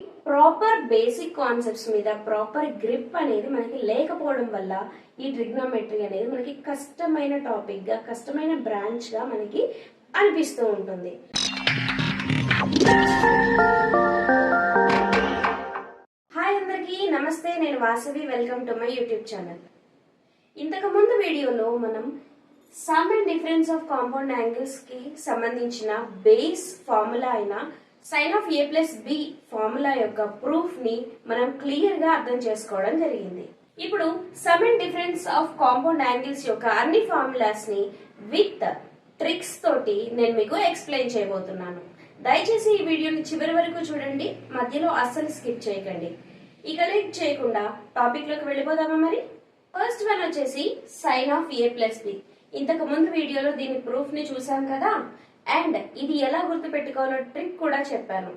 Proper basic concepts మీద proper grip అనేది మనకి లేకపోవడం వల్ల ఈ ట్రిగ్నోమెట్రీ అనేది మనకి కష్టమైన టాపిక్ గా, కష్టమైన బ్రాంచ్ గా మనకి అనిపిస్తూ ఉంటుంది. హాయ్ అందరికీ నమస్తే, నేను Vasavi. Welcome to my YouTube channel. ఇంతకు ముందు వీడియోలో మనం sum and difference of compound angles కి సంబంధించిన బేస్ ఫార్ములా అయిన sine of A plus B formula యొక్క ప్రూఫ్ ని మనం క్లియర్ గా అర్థం చేసుకోవడం జరిగింది. ఇప్పుడు sum and difference of compound angles యొక్క అన్ని ఫార్ములాస్ ని విత్ ట్రిక్స్ తోటి నేను మీకు ఎక్స్ప్లెయిన్ చేయబోతున్నాను. దయచేసి ఈ వీడియోని చివరి వరకు చూడండి, మధ్యలో అస్సలు స్కిప్ చేయకండి. ఇక లేట్ చేయకుండా టాపిక్ లోకి వెళ్ళిపోదామా మరి. ఫస్ట్ వన్ వచ్చేసి sign of A plus B. ఇంతకు ముందు వీడియోలో దీని ప్రూఫ్ ని చూసాం కదా, అండ్ ఇది ఎలా గుర్తు పెట్టుకోవాలో ట్రిక్ కూడా చెప్పాను.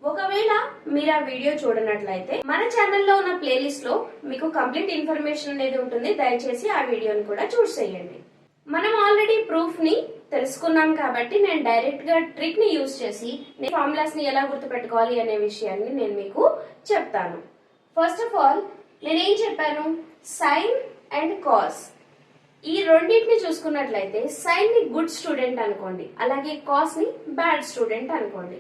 ఒకవేళ మీరు ఆ వీడియో చూడనట్లయితే మన ఛానల్లో ఉన్న ప్లేలిస్ట్ లో మీకు కంప్లీట్ ఇన్ఫర్మేషన్ అనేది ఉంటుంది. దయచేసి ఆ వీడియోని కూడా చూసేయండి. మనం ఆల్రెడీ ప్రూఫ్ ని తెలుసుకున్నాం కాబట్టి నేను డైరెక్ట్ గా ట్రిక్ ని యూజ్ చేసి ఫార్ములాస్ ని ఎలా గుర్తు పెట్టుకోవాలి అనే విషయాన్ని నేను మీకు చెప్తాను. ఫస్ట్ ఆఫ్ ఆల్ నేనేం చెప్పాను, సైన్ అండ్ కాస్ ఈ రెండింటిని చూసుకున్నట్లయితే సైన్ ని గుడ్ స్టూడెంట్ అనుకోండి, అలాగే కాస్ ని బ్యాడ్ స్టూడెంట్ అనుకోండి.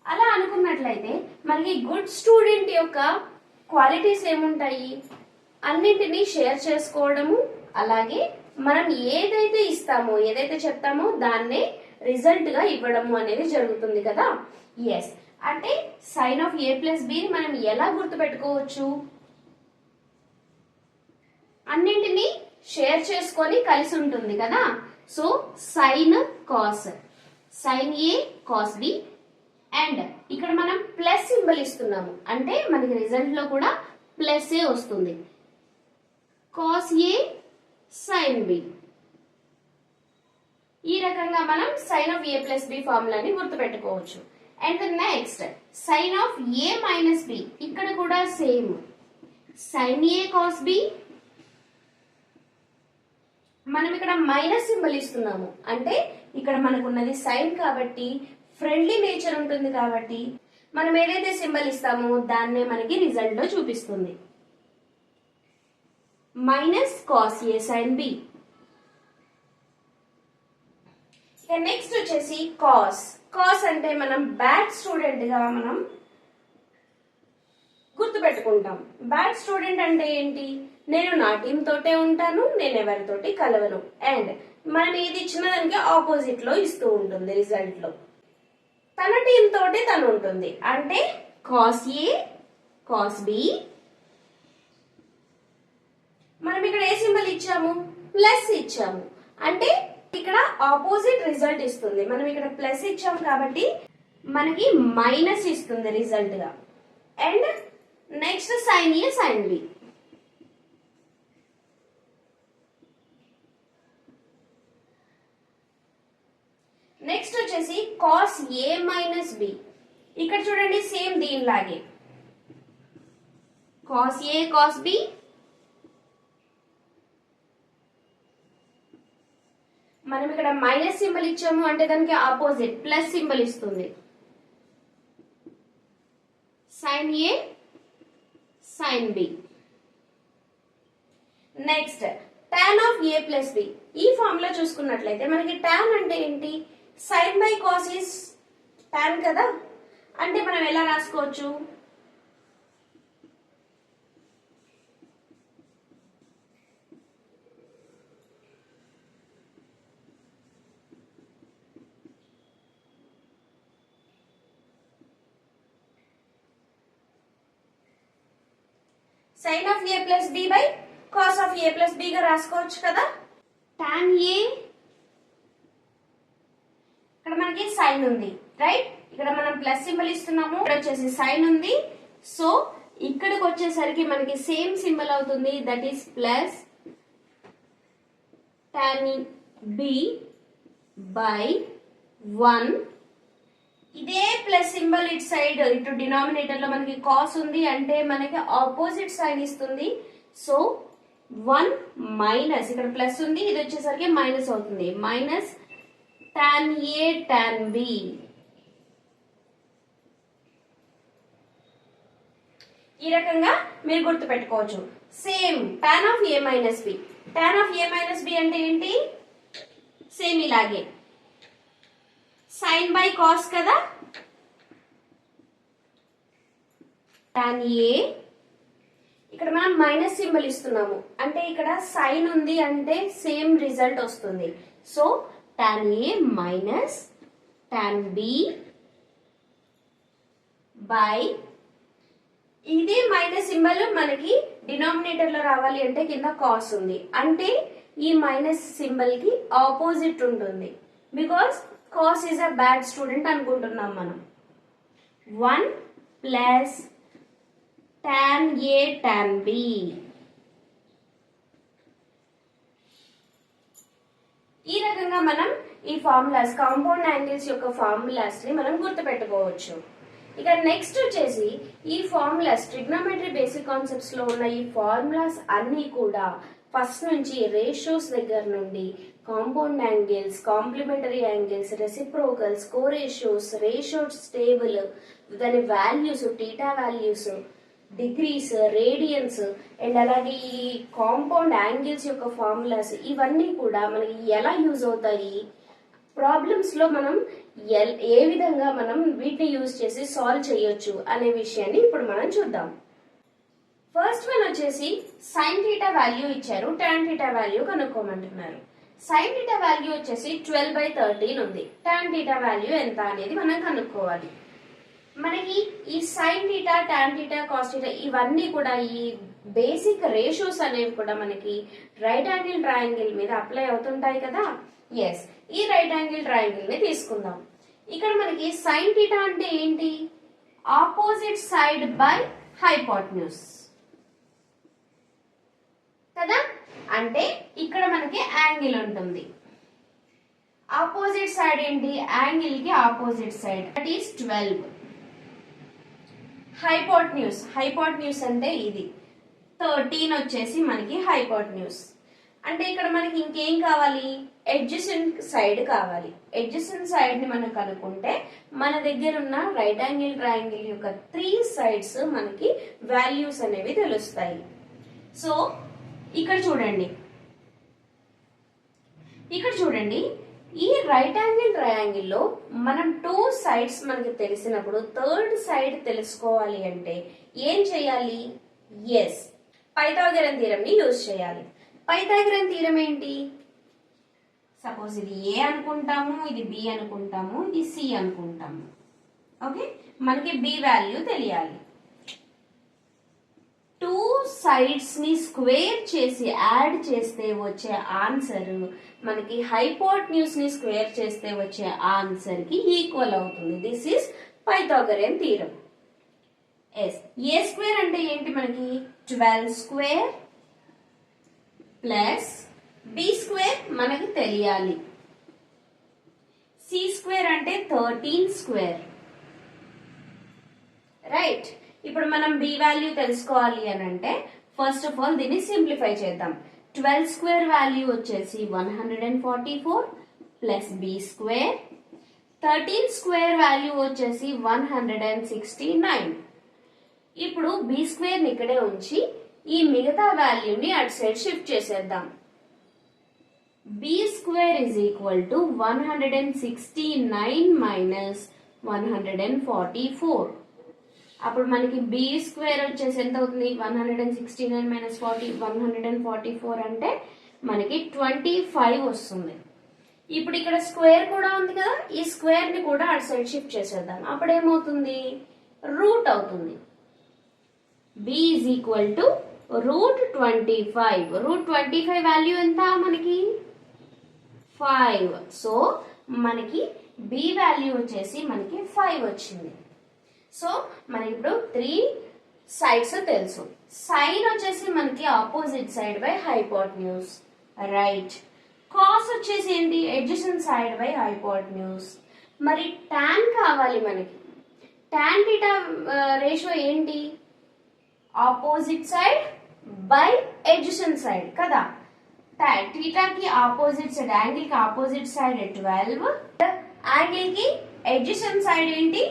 అలా అనుకున్నట్లయితే మనకి గుడ్ స్టూడెంట్ యొక్క క్వాలిటీస్ ఏముంటాయి, అన్నింటినీ షేర్ చేసుకోవడము, అలాగే మనం ఏదైతే ఇస్తామో, ఏదైతే చెప్తామో దాన్నే రిజల్ట్ గా ఇవ్వడము అనేది జరుగుతుంది కదా. ఎస్, అంటే sign of A plus B మనం ఎలా గుర్తు పెట్టుకోవచ్చు, అన్నింటినీ షేర్ చేసుకొని కలిసి ఉంటుంది కదా. So sign cos, sign A cos B, and ఇక్కడ మనం ప్లస్ సింబల్ ఇస్తున్నాము అంటే మనకి రిజల్ట్ లో కూడా ప్లస్ ఏ వస్తుంది. కాస్ ఏ సైన్ బి, ఈ రకంగా మనం sine of A plus b ఫార్ములాని గుర్తుపెట్టుకోవచ్చు. And next sine of a minus b, ఇక్కడ కూడా సేమ్ సైన్ ఏ కాస్ బి. మనం ఇక్కడ మైనస్ సింబల్ ఇస్తున్నాము అంటే ఇక్కడ మనకున్నది సైన్ కాబట్టి ఫ్రెండ్లీ నేచర్ ఉంటుంది కాబట్టి మనం ఏదైతే సింబల్ ఇస్తామో దాన్నే మనకి రిజల్ట్ లో చూపిస్తుంది. Minus cos A sign B. Next వచ్చేసి కాస్. కాస్ అంటే మనం బ్యాడ్ స్టూడెంట్ గా మనం గుర్తు పెట్టుకుంటాం. బ్యాడ్ స్టూడెంట్ అంటే ఏంటి, నేను నా టీం తోటే ఉంటాను, నేను ఎవరితోటి కలవను, అండ్ మనం ఏది ఇచ్చిన దానికి ఆపోజిట్ లో ఇస్తూ ఉంటుంది రిజల్ట్ లో. తన టీం తోటే తను ఉంటుంది అంటే కాస్ ఏ కాస్ బి. మనం ఇక్కడ ఏ సింబల్ ఇచ్చాము, ప్లస్ ఇచ్చాము అంటే ఇక్కడ ఆపోజిట్ రిజల్ట్ ఇస్తుంది. మనం ఇక్కడ ప్లస్ ఇచ్చాము కాబట్టి మనకి మైనస్ ఇస్తుంది రిజల్ట్ గా. And next sine a sign B. Next వచ్చేసి కాస్ ఏ మైనస్ బి. ఇక్కడ చూడండి సేమ్ దీనిలాగే కాస్ ఏ కాస్ బి. మనం ఇక్కడ మైనస్ సింబల్ ఇచ్చాము అంటే దానికి ఆపోజిట్ ప్లస్ సింబల్ ఇస్తుంది. Sine a sign B. Next tan of A plus b. ఈ ఫార్ములా చూసుకున్నట్లయితే మనకి టాన్ అంటే ఏంటి, sine by cos is tan కదా. అంటే మనం ఎలా రాసుకోవచ్చు, sine of A plus b by cos of A plus B గా రాసుకోవచ్చు కదా. టాన్ ఏ, ఇక్కడ మనకి సైన్ ఉంది రైట్, ఇక్కడ మనం ప్లస్ సింబల్ ఇస్తున్నాము, ఇక్కడ వచ్చేసి సైన్ ఉంది. సో ఇక్కడికి వచ్చేసరికి మనకి సేమ్ సింబల్ అవుతుంది, that is plus tan b by 1. ఇదే ప్లస్ సింబల్ ఇటు సైడ్ ఇటు డినామినేటర్ లో మనకి కాస్ ఉంది అంటే మనకి ఆపోజిట్ సైన్ ఇస్తుంది. సో 1 మైనస్, ఇక్కడ ప్లస్ ఉంది, ఇది వచ్చేసరికి మైనస్ అవుతుంది, minus tan a tan b. ఈ రకంగా మీరు గుర్తుపెట్టుకోవచ్చు. Same tan of a minus b. tan of a minus b అంటే ఏంటి? సేమ్ ఇలాగే సైన్ బై కాస్ కదా. tan a ఇక్కడ మనం మైనస్ సింబల్ ఇస్తున్నాము అంటే ఇక్కడ సైన్ ఉంది అంటే సేమ్ రిజల్ట్ వస్తుంది. So tan a minus tan b by ఇదే మైనస్ సింబల్ మనకి డినామినేటర్ లో రావాలి అంటే కింద కాస్ ఉంది అంటే ఈ మైనస్ సింబల్ కి ఆపోజిట్ ఉంటుంది. Because cos is a bad student అనుకుంటున్నాం మనం. 1 plus tan a tan b. ఈ రకంగా మనం ఈ ఫార్ములాస్ కాంపౌండ్ యాంగిల్స్ యొక్క ఫార్ములాస్ ని మనం గుర్తుపెట్టుకోవచ్చు. ఇక నెక్స్ట్ వచ్చేసి ఈ ఫార్ములాస్ ట్రిగ్నోమెట్రీ బేసిక్ కాన్సెప్ట్స్ లో ఉన్న ఈ ఫార్ములాస్ అన్ని కూడా ఫస్ట్ నుంచి రేషియోస్ దగ్గర నుండి compound angles, complementary angles, reciprocals, co ratios, ratios table, దాని values, theta values, degrees, radians and అలాగే ఈ కాంపౌండ్ యాంగిల్స్ యొక్క ఫార్ములాస్ ఇవన్నీ కూడా మనకి ఎలా యూజ్ అవుతాయి, ప్రాబ్లమ్స్ లో మనం ఏ విధంగా మనం వీటిని యూజ్ చేసి సాల్వ్ చేయొచ్చు అనే విషయాన్ని ఇప్పుడు మనం చూద్దాం. ఫస్ట్ వన్ వచ్చేసి సైన్ థీటా వాల్యూ ఇచ్చారు, టాన్ థీటా వాల్యూ కనుక్కోమంటున్నారు. సైన్ థీటా వాల్యూ వచ్చేసి 12/13 ఉంది. టాన్ థీటా వాల్యూ ఎంత అనేది మనం కనుక్కోవాలి. మనకి ఈ sine theta, tan theta, cos theta ఇవన్నీ కూడా ఈ బేసిక్ రేషియోస్ అనేవి కూడా మనకి రైట్ యాంగిల్ ట్రయాంగిల్ మీద అప్లై అవుతుంటాయి కదా. ఎస్, ఈ రైట్ యాంగిల్ ట్రయాంగిల్ ని తీసుకుందాం. ఇక్కడ మనకి సైన్ థీటా అంటే ఏంటి? ఆపోజిట్ సైడ్ బై హైపోటెన్యూస్ కదా. అంటే ఇక్కడ మనకి యాంగిల్ ఉంటుంది. ఆపోజిట్ సైడ్ ఏంటి? యాంగిల్ కి opposite side, that is 12. Hypotenuse, hypotenuse అంటే ఇది 13 వచ్చేసి మనకి హైపోటెన్యూస్. అంటే ఇక్కడ మనకి ఇంకేం కావాలి? ఎడ్జసెంట్ సైడ్ కావాలి. ఎడ్జసెంట్ సైడ్ ని మనం కనుక్కుంటే మన దగ్గర ఉన్న రైట్ యాంగిల్ ట్రయాంగిల్ యొక్క 3 సైడ్స్ మనకి వాల్యూస్ అనేవి తెలుస్తాయి. సో ఇక్కడ చూడండి, ఈ రైట్ యాంగిల్ ట్రయాంగిల్ లో మనం 2 సైడ్స్ మనకి తెలిసినప్పుడు థర్డ్ సైడ్ తెలుసుకోవాలి అంటే ఏం చేయాలి? ఎస్, పైథాగరన్ థీరం ని యూజ్ చేయాలి. పైథాగరన్ థీరం ఏంటి? సపోజ్ ఇది ఏ అనుకుంటాము, ఇది బి అనుకుంటాము, ఇది సి అనుకుంటాము. ఓకే, మనకి బి వాల్యూ తెలియాలి. 2 సైడ్స్ ని స్క్వేర్ చేసి యాడ్ చేస్తే వచ్చే ఆన్సర్ మనకి హైపోటెన్యూస్ ని స్క్వేర్ చేస్తే వచ్చే ఆన్సర్ కి ఈక్వల్ అవుతుంది. This is Pythagorean theorem. Yes, A square అంటే ఏంటి? మనకి 12 స్క్వేర్ ప్లస్ బి స్క్వేర్ మనకు తెలియాలి. సి స్క్వేర్ అంటే 13 స్క్వేర్. రైట్, ఇప్పుడు మనం బి వాల్యూ తెలుసుకోవాలి అని అంటే ఫస్ట్ ఆఫ్ ఆల్ దీన్ని సింప్లిఫై చేద్దాం. 12 స్క్వేర్ వాల్యూ వచ్చేసి 144 plus B square. 13 square value వచ్చేసి 169. ఇప్పుడు బి స్క్వేర్ ని ఇక్కడే ఉంచి ఈ మిగతా వాల్యూని అటు సైడ్ షిఫ్ట్ చేసేద్దాం. B square is equal to 169 minus 144. అప్పుడు మనకి బి స్క్వేర్ వచ్చేసి ఎంత అవుతుంది? 169 మైనస్ 144 అంటే మనకి 25 వస్తుంది. ఇప్పుడు ఇక్కడ స్క్వేర్ కూడా ఉంది కదా, ఈ స్క్వేర్ ని కూడా అటు సైడ్ షిఫ్ట్ చేసేద్దాం. అప్పుడు ఏమవుతుంది? రూట్ అవుతుంది. B is equal to root 25. Root 25 value ఎంత? మనకి 5. సో మనకి బి వాల్యూ వచ్చేసి మనకి 5 వచ్చింది. సో మనకి ఇప్పుడు 3 సైడ్స్ తెలుసు. సైన్ వచ్చేసి మనకి opposite side by hypotenuse. Right, cos వచ్చేసి ఏంటి? Adjacent side by hypotenuse. మరి టాన్ కావాలి మనకి. టాన్ థీటా రేషియో ఏంటి? Opposite side by adjacent side కదా. థీటా కి ఆపోజిట్ సైడ్, యాంగిల్ కి ఆపోజిట్ సైడ్ 12, యాంగిల్ కి ఎడ్జసెంట్ సైడ్ ఏంటి?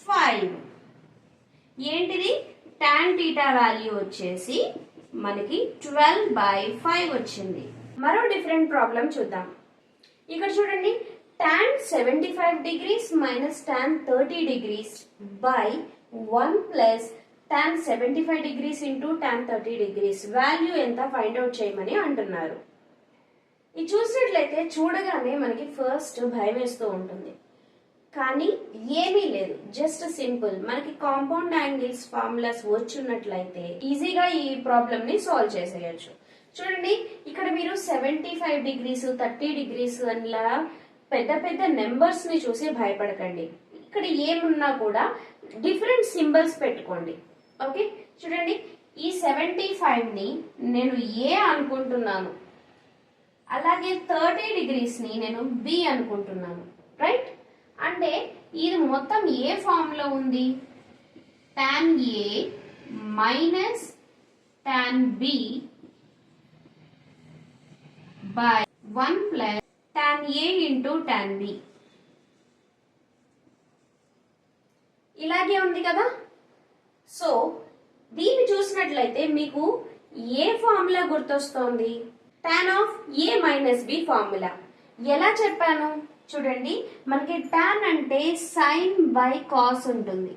5. ఏంటిది? tan theta వాల్యూ వచ్చేసి మనకి 12/5 వచ్చింది. మరో డిఫరెంట్ ప్రాబ్లం చూద్దాం. ఇక్కడ చూడండి, tan 75 degrees minus tan 30 degrees by 1 plus tan 75 degrees into tan 30 degrees value ఎంత ఫైండ్ అవుట్ చేయమని అంటున్నారు. ఇది చూసినట్లయితే చూడగానే మనకి ఫస్ట్ భయం వేస్తూ ఉంటుంది, కానీ ఏమీ లేదు, జస్ట్ సింపుల్. మనకి కాంపౌండ్ యాంగిల్స్ ఫార్ములాస్ వచ్చున్నట్లయితే ఈజీగా ఈ ప్రాబ్లమ్ ని సాల్వ్ చేసేయచ్చు. చూడండి, ఇక్కడ మీరు 75 డిగ్రీస్ 30 డిగ్రీస్ అలా పెద్ద పెద్ద నెంబర్స్ ని చూసి భయపడకండి. ఇక్కడ ఏమున్నా కూడా డిఫరెంట్ సింబల్స్ పెట్టుకోండి. ఓకే, చూడండి, ఈ 75 ని నేను ఏ అనుకుంటున్నాను, అలాగే 30 డిగ్రీస్ ని నేను బి అనుకుంటున్నాను. రైట్, అంటే ఇది మొత్తం ఏ ఫామ్ లో ఉంది, tan a minus tan b by 1 plus tan a into tan b. ఇలాగే ఉంది కదా. సో దీన్ని చూసినట్లయితే మీకు ఏ ఫార్ములా గుర్తొస్తోంది, tan of a minus b formula. ఎలా చెప్పాను చూడండి, మనకి tan అంటే సైన్ బై కాస్ ఉంటుంది.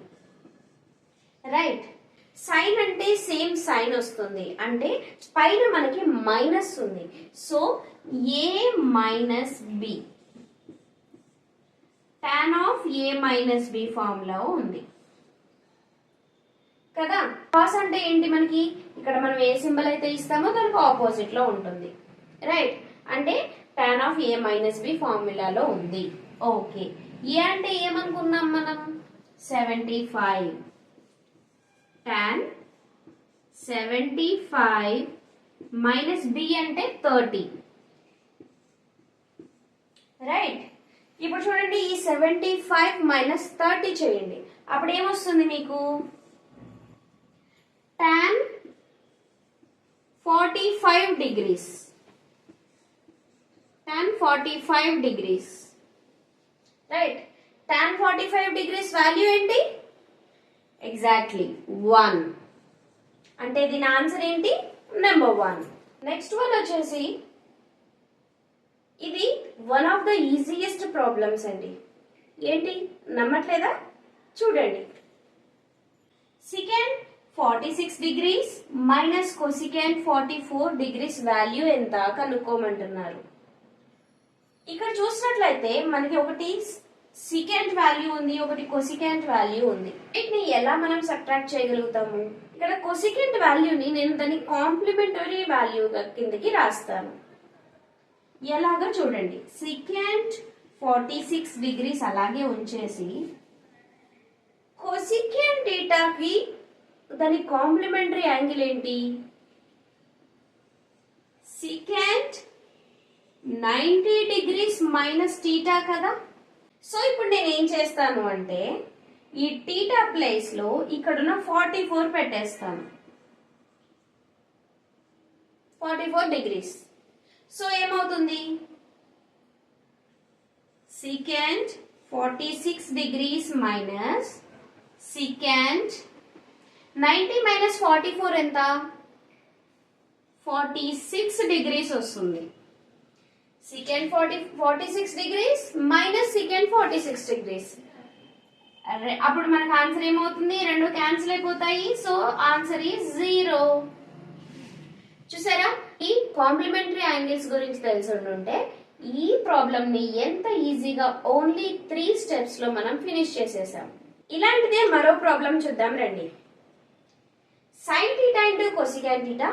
రైట్, సైన్ అంటే సేమ్ సైన్ వస్తుంది, అంటే పైన మనకి మైనస్ ఉంది. So a minus b, tan of a minus b formula ఉంది కదా. కాస్ అంటే ఏంటి, మనకి ఇక్కడ మనం ఏ సింబల్ అయితే ఇస్తామో దానికి ఆపోజిట్ లో ఉంటుంది. రైట్, అంటే tan of a minus b ఫార్ములాలో ఉంది. ఓకే, ఏ అంటే ఏమనుకున్నాం మనం, 75 tan 75 మైనస్ బి అంటే 30. రైట్, ఇప్పుడు చూడండి, ఈ 75 మైనస్ 30 చేయండి, అప్పుడు ఏమొస్తుంది మీకు, tan 45 degrees, tan 45 degrees. Right, tan 45 degrees value ఏంటి, ఎగ్జాక్ట్లీ 1. అంటే దీని ఆన్సర్ ఏంటి, నెంబర్ 1. నెక్స్ట్ వన్ వచ్చేసి, ఇది one of the easiest problems అండి. ఏంటి, నమ్మట్లేదా, చూడండి. Second 46 degrees minus cosecant 44 degrees value ఎంత కనుక్కోమంటున్నారు. ఇక్కడ చూసినట్లయితే మనకి ఒకటి సెకండ్ వాల్యూ ఉంది, ఒకటి కొసికెంట్ వాల్యూ ఉంది. వీటిని ఎలా మనం సబ్ట్రాక్ట్ చేయగలుగుతాము, ఇక్కడ కొసికెంట్ వాల్యూని నేను దాని కాంప్లిమెంటరీ వాల్యూ కిందకి రాస్తాను. ఎలాగో చూడండి, సెకండ్ 46 డిగ్రీస్ అలాగే ఉంచేసి కొసికెంట్ థీటాకి దాని కాంప్లిమెంటరీ యాంగిల్ ఏంటి, సెకండ్ 90 డిగ్రీస్ మైనస్ థీటా కదా. సో ఇప్పుడు నేను ఏం చేస్తాను అంటే, ఈ థీటా ప్లేస్ లో ఇక్కడున్న 44 పెట్టేస్తాను, 44 డిగ్రీస్. సో ఏమవుతుంది, second 46 degrees minus second 90 minus 44 ఎంత, 46 డిగ్రీస్ వస్తుంది. Second 46 degrees minus second 46 degrees. అప్పుడు మనకు ఆన్సర్ ఏమవుతుంది, రెండు క్యాన్సిల్ అయిపోతాయి. So answer is 0. చూసారా, ఈ కాంప్లిమెంటరీ యాంగిల్స్ గురించి తెలిసి ఉంటే ఈ ప్రాబ్లమ్ ని ఎంత ఈజీగా ఓన్లీ 3 స్టెప్స్ లో మనం ఫినిష్ చేసేసాం. ఇలాంటిదే మరో ప్రాబ్లం చూద్దాం రండి. sin theta into cosecant theta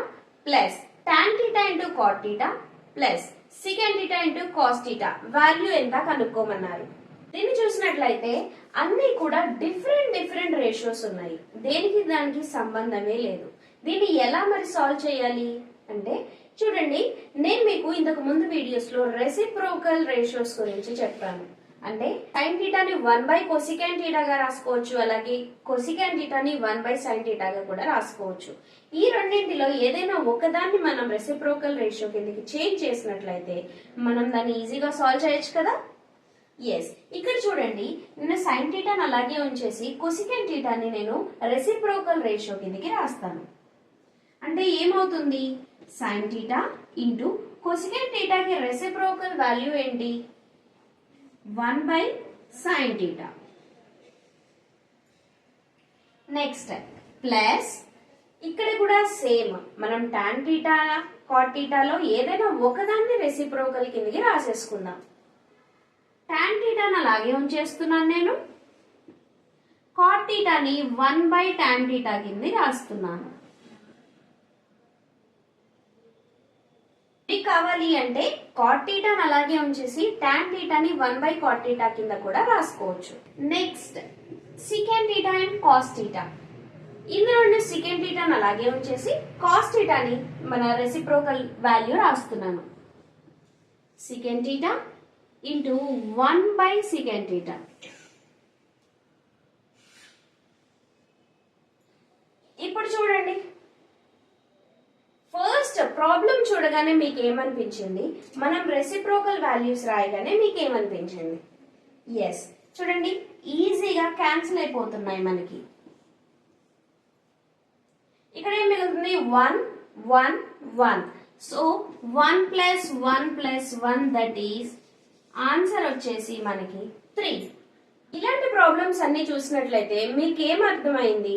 plus tan theta into cot theta plus secant theta into cos theta value ఎంత కనుక్కోమన్నారు. దీన్ని చూసినట్లయితే అన్ని కూడా డిఫరెంట్ రేషియోస్ ఉన్నాయి, దేనికి దానికి సంబంధమే లేదు. దీన్ని ఎలా మరి సాల్వ్ చేయాలి అంటే, చూడండి, నేను మీకు ఇంతకు ముందు వీడియోస్ లో రెసిప్రోకల్ రేషియోస్ గురించి చెప్పాను. అంటే sin థీటాని 1/cosecant థీటాగా రాసుకోవచ్చు, అలాగే cosecant థీటాని 1/sin థీటాగా కూడా రాసుకోవచ్చు. ఈ రెండింటిలో ఏదైనా ఒకదాన్ని మనం రెసిప్రోకల్ రేషియో కిందకి చేంజ్ చేసినట్లయితే మనం దాన్ని ఈజీగా సాల్వ్ చేయొచ్చు కదా. ఎస్, ఇక్కడ చూడండి, నేను సైన్ థీటాను అలాగే ఉంచేసి కొసికెంట్ థీటాని నేను రెసిప్రోకల్ రేషియో కిందకి రాస్తాను. అంటే ఏమవుతుంది, సైన్ థీటా ఇంటూ కొసికెంట్ థీటాకి రెసిప్రోకల్ వాల్యూ ఏంటి, 1/sin థీటా. నెక్స్ట్ ప్లస్ ఇక్కడ కూడా సేమ్, మనం tan థీటా cot థీటాలో ఏదైనా ఒకదాన్ని రెసిప్రోకల్ కిందకి రాసేసుకుందాం. tan థీటాను అలాగే ఉంచేస్తున్నాను నేను, cot థీటాని 1/tan థీటా కింద రాస్తున్నాను. ఇది కావాలి అంటే cot థీటాను అలాగే ఉంచేసి tan థీటాని 1/cot థీటా కింద కూడా రాసుకోవచ్చు. Next secant theta and cos theta, ఇందులో secant థీటాను అలాగే ఉంచేసి cos థీటాని మన రెసిప్రోకల్ వాల్యూ రాస్తున్నాను. secant theta into 1/secant theta. ఇప్పుడు చూడండి, ఫస్ట్ ప్రాబ్లం చూడగానే మీకు ఏమనిపించింది, మనం రెసిప్రోకల్ వాల్యూస్ రాయగానే మీకు ఏమనిపించింది, ఎస్ చూడండి ఈజీగా క్యాన్సిల్ అయిపోతున్నాయి మనకి. ఇక్కడ ఏం మిగులుతుంది, 1 1 1. సో 1 + 1 + 1 దట్ ఈస్ ఆన్సర్ వచ్చేసి మనకి 3. ఇలాంటి ప్రాబ్లమ్స్ అన్ని చూసినట్లయితే మీకు ఏం అర్థమైంది,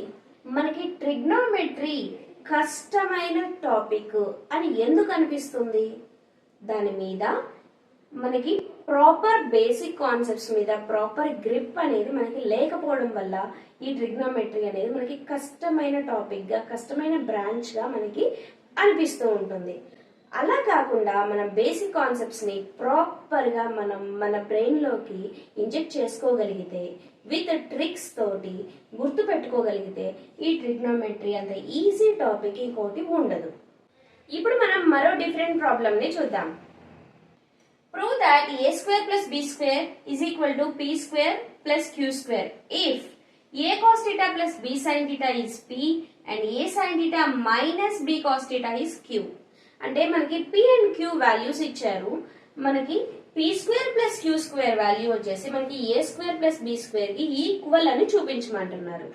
మనకి ట్రిగ్నోమెట్రీ కష్టమైన టాపిక్ అని ఎందుకు అనిపిస్తుంది, దాని మీద మనకి ప్రాపర్ బేసిక్ కాన్సెప్ట్స్ మీద ప్రాపర్ గ్రిప్ అనేది మనకి లేకపోవడం వల్ల ఈ ట్రిగ్నోమెట్రీ అనేది మనకి కష్టమైన టాపిక్ గా, కష్టమైన బ్రాంచ్ గా మనకి అనిపిస్తూ ఉంటుంది. అలా కాకుండా మన బేసిక్ కాన్సెప్ట్స్ ని ప్రాపర్ గా మనం మన బ్రెయిన్ లోకి ఇంజెక్ట్ చేసుకోగలిగితే, విత్ ట్రిక్స్ తోటి గుర్తు పెట్టుకోగలిగితే ఈ ట్రిగ్నోమెట్రీ అంత ఈజీ టాపిక్ ఇంకోటి ఉండదు. ఇప్పుడు మనం మరో డిఫరెంట్ ప్రాబ్లమ్ ని చూద్దాం. Prove that a² + b² = p² + q² if a cos theta + b sin theta is p and a sin theta minus b cos theta is q. అంటే మనకి p అండ్ q వాల్యూస్ ఇచ్చారు, మనకి p² + q² value వచ్చేసి మనకి a² + b² కి equal అని చూపించమంటున్నారు.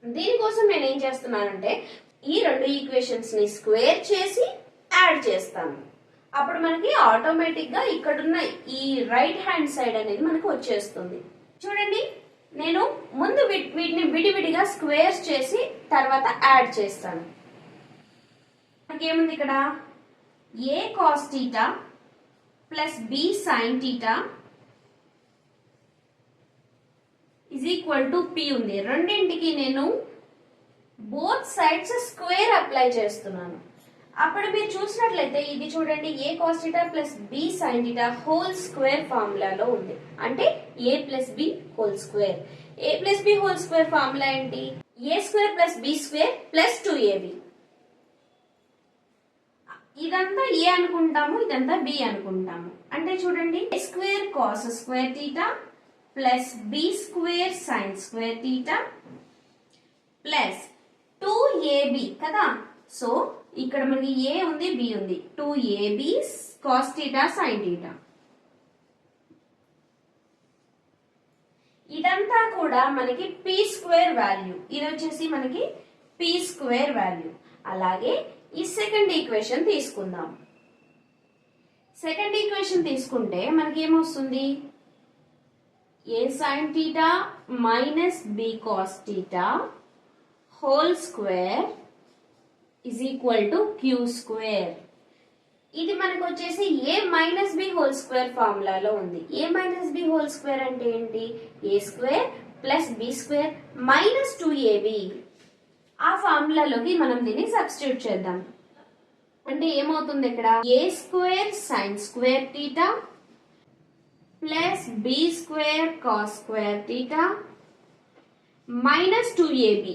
దీనికోసం నేను ఏం చేస్తున్నానంటే ఈ రెండు ఈక్వేషన్స్ ని స్క్వేర్ చేసి యాడ్ చేస్తాను. అప్పుడు మనకి ఆటోమేటిక్ గా ఇక్కడున్న ఈ రైట్ హ్యాండ్ సైడ్ అనేది మనకు వచ్చేస్తుంది. చూడండి, నేను ముందు వీటిని విడివిడిగా స్క్వేర్స్ చేసి తర్వాత యాడ్ చేస్తాను. మనకేముంది ఇక్కడ, a cos theta + b sin theta = p ఉంది. రెండింటికి నేను బోత్ సైడ్స్ స్క్వేర్ అప్లై చేస్తున్నాను. అప్పుడు మీరు చూసినట్లయితే ఇది చూడండి, a cos theta + b sin theta whole square ఫార్ములాలో ఉంది. అంటే a + b whole square. a + b whole square formula ఏంటి, a² + b² + 2ab. ఇదంతా a అనుకుంటాము, ఇదంతా b అనుకుంటాము. అంటే చూడండి, a² cos² theta + b² sin² theta + 2ab కదా. సో ఇక్కడ మనకి a ఉంది, b ఉంది, 2ab cos theta sin theta. ఇదంతా కూడా మనకి p² వాల్యూ, ఇది వచ్చేసి మనకి p² వాల్యూ. అలాగే ఈ సెకండ్ ఈక్వేషన్ తీసుకుందాం. సెకండ్ ఈక్వేషన్ తీసుకుంటే మనకి ఏమొస్తుంది, a sin theta - b cos theta whole square = q². ఇది మనకు వచ్చేసి a - b హోల్ స్క్వేర్ ఫార్ములాలో ఉంది. a - b హోల్ స్క్వేర్ అంటే ఏంటి, a² + b² - 2ab. ఆ ఫార్ములాలోకి మనం దీన్ని సబ్స్టిట్యూట్ చేద్దాం. అంటే ఏమవుతుంది, ఇక్కడ a² sin² theta + b² cos² theta - 2ab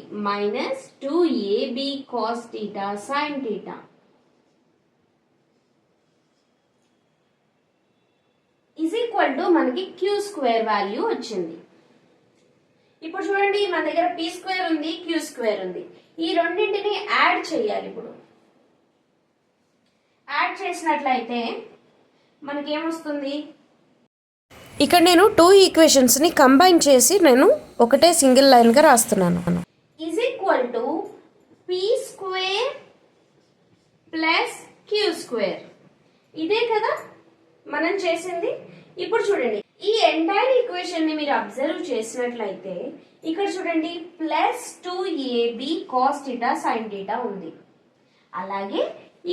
- 2ab cos theta sin theta. = మనకి q² వాల్యూ వచ్చింది. ఇప్పుడు చూడండి, మన దగ్గర p² ఉంది, q² ఉంది. ఈ రెండింటిని యాడ్ చేయాలి. ఇప్పుడు యాడ్ చేసినట్లయితే మనకేమొస్తుంది, ఇక్కడ నేను 2 ఈక్వేషన్స్ని కంబైన్ చేసి నేను ఒకటే సింగిల్ లైన్గా రాస్తున్నాను. Is equal to P square plus Q square. ఇదే కదా మనం చేసింది. ఇప్పుడు చూడండి, ఈ ఎంటైర్ ఈక్వేషన్ ని మీరు అబ్జర్వ్ చేసినట్లయితే ఇక్కడ చూడండి plus 2ab cos theta sine theta ఉంది. అలాగే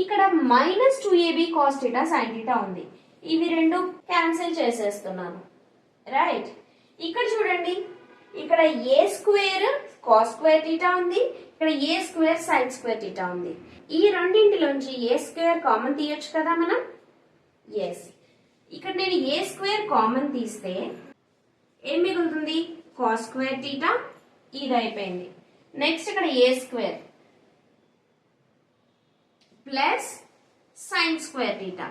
ఇక్కడ minus 2ab cos theta sine theta ఉంది. ఇవి రెండు క్యాన్సిల్ చేసేస్తున్నాను. రైట్, ఇక్కడ చూడండి, ఇక్కడ a square cos square theta ఉంది, ఇక్కడ a square sine square theta ఉంది. ఈ రెండింటిలోంచి ఏ స్క్వేర్ కామన్ తీయొచ్చు కదా మనం. ఎస్, ఇక్కడ నేను ఏ స్క్వేర్ కామన్ తీస్తే ఏం మిగులుతుంది? Cos square theta. ఇది అయిపోయింది. నెక్స్ట్ ఇక్కడ a square plus sine square theta.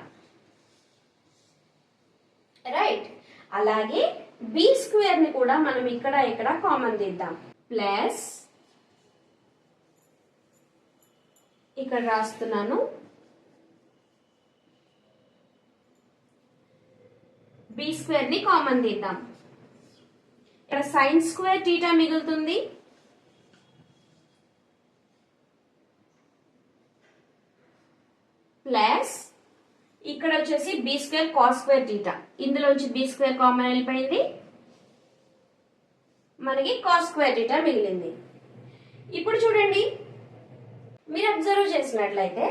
Right, అలాగే బి స్క్వేర్ ని కూడా మనం ఇక్కడ కామన్ తీద్దాం. ప్లస్ ఇక్కడ రాస్తున్నాను బి స్క్వేర్ ని కామన్ తీద్దాం. ఇక్కడ సైన్ స్క్వేర్ థీటా మిగులుతుంది. ప్లస్ ఇక్కడ వచ్చేసి B square cos square theta. ఇందులోంచి బి స్క్వేర్ కామన్ వెళ్ళిపోయింది, మనకి కాస్ స్క్వేర్ థీటా మిగిలింది. ఇప్పుడు చూడండి, మీరు అబ్జర్వ్ చేసినట్లయితే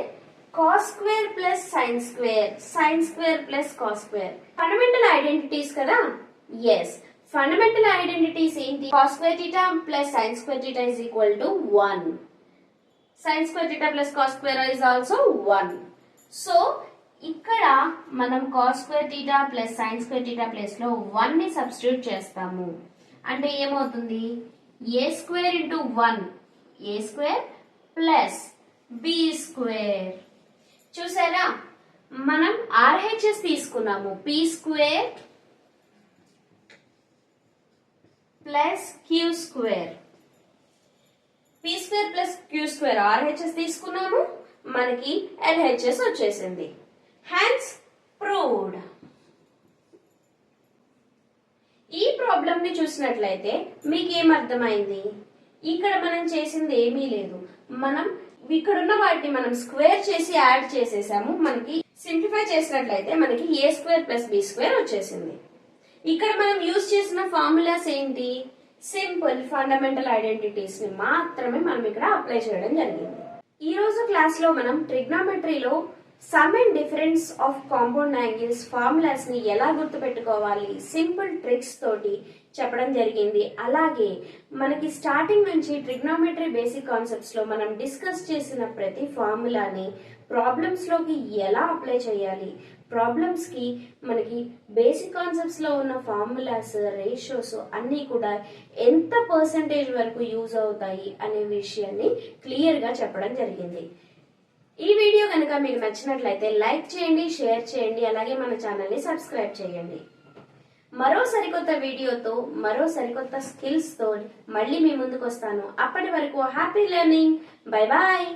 cos square plus sine square plus cos square fundamental identities కదా. ఎస్, ఫండమెంటల్ ఐడెంటిటీస్ ఏంటి? Cos square theta plus sine square theta is equal to 1. Sign square theta plus cos square is also 1. So ఇక్కడ మనం cos square theta plus sine square theta place లో 1 ని substitute చేస్తాము. అంటే ఏమవుతుంది? ఏ square into 1 ఏ square plus B square. చూసారా, మనం RHS తీసుకున్నాము. P square plus Q square. P square plus Q square RHS తీసుకున్నాము, మనకి ఎల్హెచ్ఎస్ వచ్చేసింది. Hence proved. ఈ ప్రాబ్లం ని చూసినట్లయితే మీకేం అర్థమైంది? ఇక్కడ మనం చేసింది ఏమీ లేదు. మనం ఇక్కడున్న వాటిని మనం స్క్వేర్ చేసి యాడ్ చేసేసాము. మనకి సింప్లిఫై చేసినట్లయితే మనకి ఏ స్క్వేర్ ప్లస్ బి స్క్వేర్ వచ్చేసింది. ఇక్కడ మనం యూజ్ చేసిన ఫార్ములాస్ ఏంటి? సింపుల్ ఫండమెంటల్ ఐడెంటిటీస్ ని మాత్రమే మనం ఇక్కడ అప్లై చేయడం జరిగింది. ఈ రోజు క్లాస్ లో మనం ట్రిగ్నోమెట్రీలో sum and difference of compound angles formulas ని ఎలా గుర్తుపెట్టుకోవాలి సింపుల్ ట్రిక్స్ తోటి చెప్పడం జరిగింది. అలాగే మనకి స్టార్టింగ్ నుంచి ట్రిగ్నోమెట్రీ బేసిక్ కాన్సెప్ట్స్ లో మనం డిస్కస్ చేసిన ప్రతి ఫార్ములాని ప్రాబ్లమ్స్ లోకి ఎలా అప్లై చేయాలి, ప్రాబ్లమ్స్ కి మనకి బేసిక్ కాన్సెప్ట్స్ లో ఉన్న ఫార్ములాస్, రేషియోస్ అన్ని కూడా ఎంత పర్సెంటేజ్ వరకు యూజ్ అవుతాయి అనే విషయాన్ని క్లియర్ గా చెప్పడం జరిగింది. ఈ వీడియో కనుక మీకు నచ్చినట్లయితే లైక్ చేయండి, షేర్ చేయండి, అలాగే మన ఛానల్ ని సబ్స్క్రైబ్ చేయండి. మరో సరికొత్త వీడియోతో, మరో సరికొత్త స్కిల్స్ తో మళ్ళీ మీ ముందుకు వస్తాను. అప్పటి వరకు హ్యాపీ లెర్నింగ్. Bye bye.